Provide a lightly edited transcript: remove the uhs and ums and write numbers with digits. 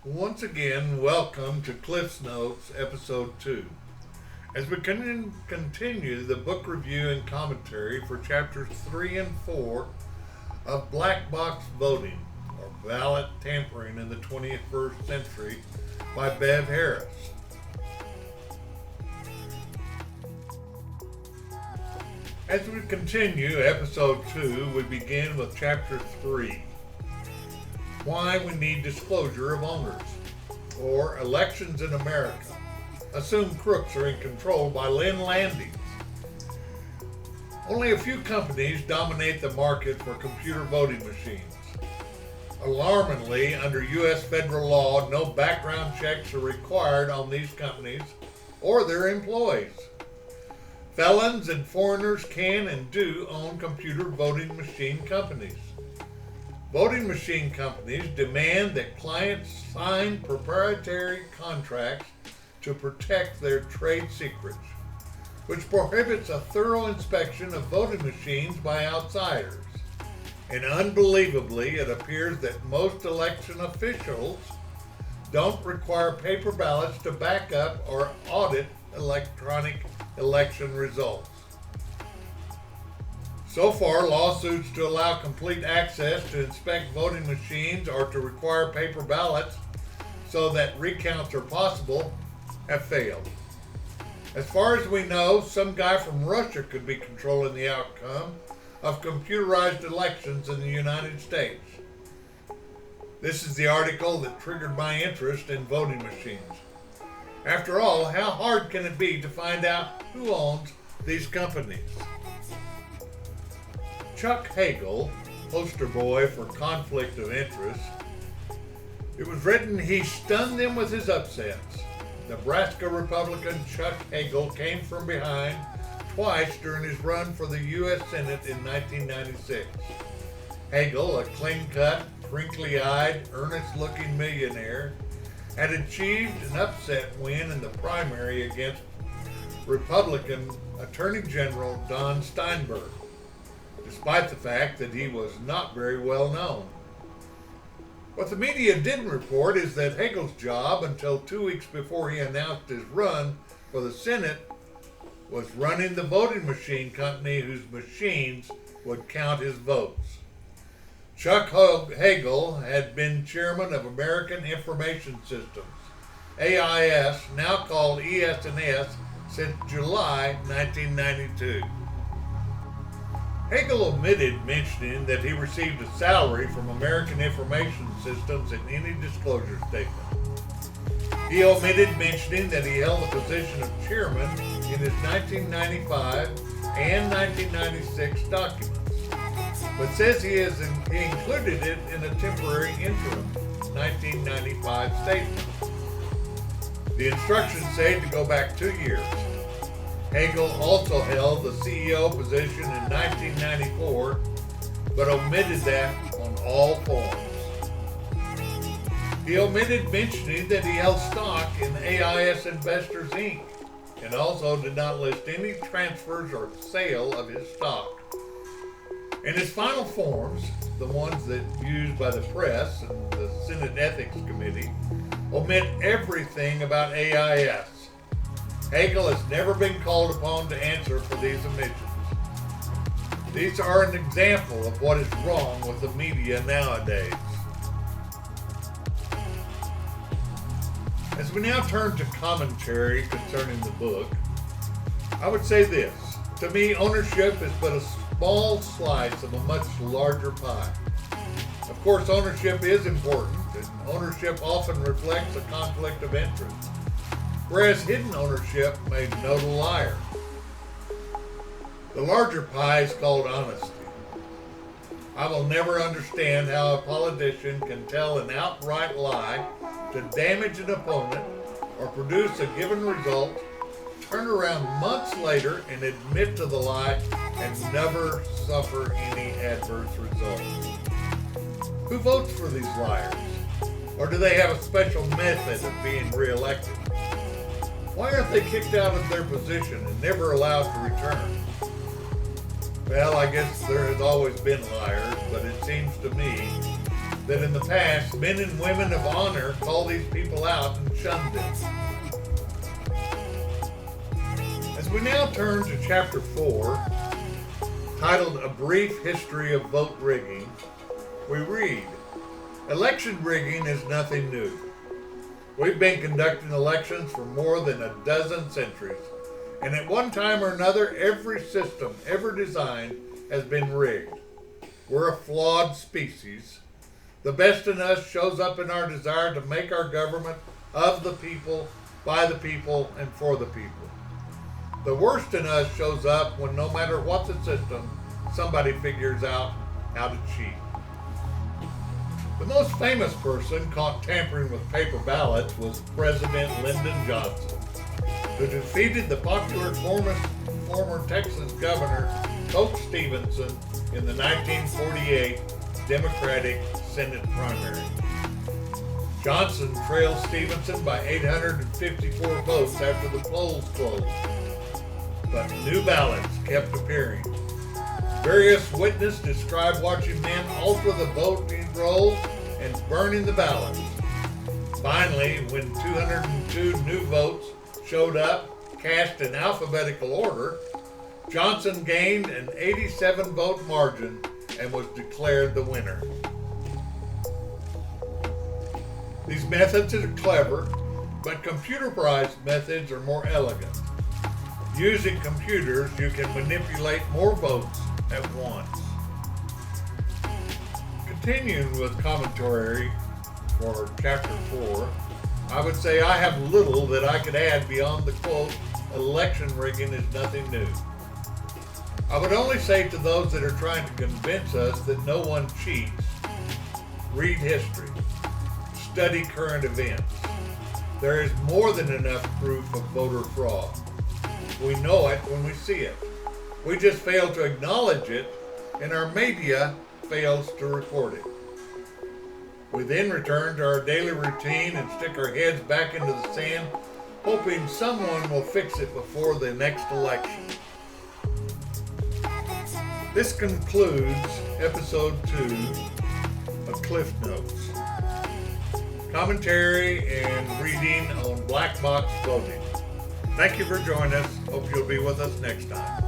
Once again, welcome to Cliff's Notes, Episode 2. As we continue the book review and commentary for chapters 3 and 4 of Black Box Voting, or Ballot Tampering in the 21st Century by Bev Harris. As we continue Episode 2, we begin with Chapter 3. Why we need disclosure of owners, or Elections in America. Assume crooks are in control by Lynn Landing. Only a few companies dominate the market for computer voting machines. Alarmingly, under U.S. federal law, no background checks are required on these companies or their employees. Felons and foreigners can and do own computer voting machine companies. Voting machine companies demand that clients sign proprietary contracts to protect their trade secrets, which prohibits a thorough inspection of voting machines by outsiders. And unbelievably, it appears that most election officials don't require paper ballots to back up or audit electronic election results. So far, lawsuits to allow complete access to inspect voting machines or to require paper ballots so that recounts are possible have failed. As far as we know, some guy from Russia could be controlling the outcome of computerized elections in the United States. This is the article that triggered my interest in voting machines. After all, how hard can it be to find out who owns these companies? Chuck Hagel, poster boy for conflict of interest, it was written he stunned them with his upsets. Nebraska Republican Chuck Hagel came from behind twice during his run for the U.S. Senate in 1996. Hagel, a clean-cut, crinkly-eyed, earnest-looking millionaire, had achieved an upset win in the primary against Republican Attorney General Don Steinberg, despite the fact that he was not very well known. What the media didn't report is that Hagel's job until 2 weeks before he announced his run for the Senate was running the voting machine company whose machines would count his votes. Chuck Hagel had been chairman of American Information Systems, AIS, now called ES&S, since July 1992. Hagel omitted mentioning that he received a salary from American Information Systems in any disclosure statement. He omitted mentioning that he held the position of chairman in his 1995 and 1996 documents, but says he included it in a temporary interim 1995 statement. The instructions say to go back 2 years. Hagel also held the CEO position in 1994, but omitted that on all forms. He omitted mentioning that he held stock in AIS Investors Inc., and also did not list any transfers or sale of his stock. In his final forms, the ones that used by the press and the Senate Ethics Committee, omit everything about AIS. Hagel has never been called upon to answer for these omissions. These are an example of what is wrong with the media nowadays. As we now turn to commentary concerning the book, I would say this. To me, ownership is but a small slice of a much larger pie. Of course, ownership is important, and ownership often reflects a conflict of interest, whereas hidden ownership may denote a liar. The larger pie is called honesty. I will never understand how a politician can tell an outright lie to damage an opponent or produce a given result, turn around months later and admit to the lie and never suffer any adverse results. Who votes for these liars? Or do they have a special method of being reelected? Why aren't they kicked out of their position and never allowed to return? Well, I guess there has always been liars, but it seems to me that in the past, men and women of honor called these people out and shunned them. As we now turn to Chapter 4, titled A Brief History of Vote Rigging, we read, "Election rigging is nothing new. We've been conducting elections for more than a dozen centuries, and at one time or another, every system ever designed has been rigged. We're a flawed species. The best in us shows up in our desire to make our government of the people, by the people, and for the people. The worst in us shows up when no matter what the system, somebody figures out how to cheat." The most famous person caught tampering with paper ballots was President Lyndon Johnson, who defeated the popular former Texas Governor Coke Stevenson in the 1948 Democratic Senate primary. Johnson trailed Stevenson by 854 votes after the polls closed, but new ballots kept appearing. Various witnesses described watching men alter the voting rolls and burning the ballots. Finally, when 202 new votes showed up, cast in alphabetical order, Johnson gained an 87-vote margin and was declared the winner. These methods are clever, but computerized methods are more elegant. Using computers, you can manipulate more votes at once. Continuing with commentary for Chapter 4, I would say I have little that I could add beyond the quote, "Election rigging is nothing new." I would only say to those that are trying to convince us that no one cheats, read history, study current events. There is more than enough proof of voter fraud. We know it when we see it. We just fail to acknowledge it, and our media fails to report it. We then return to our daily routine and stick our heads back into the sand, hoping someone will fix it before the next election. This concludes Episode 2 of Cliff Notes. Commentary and reading on black box voting. Thank you for joining us. Hope you'll be with us next time.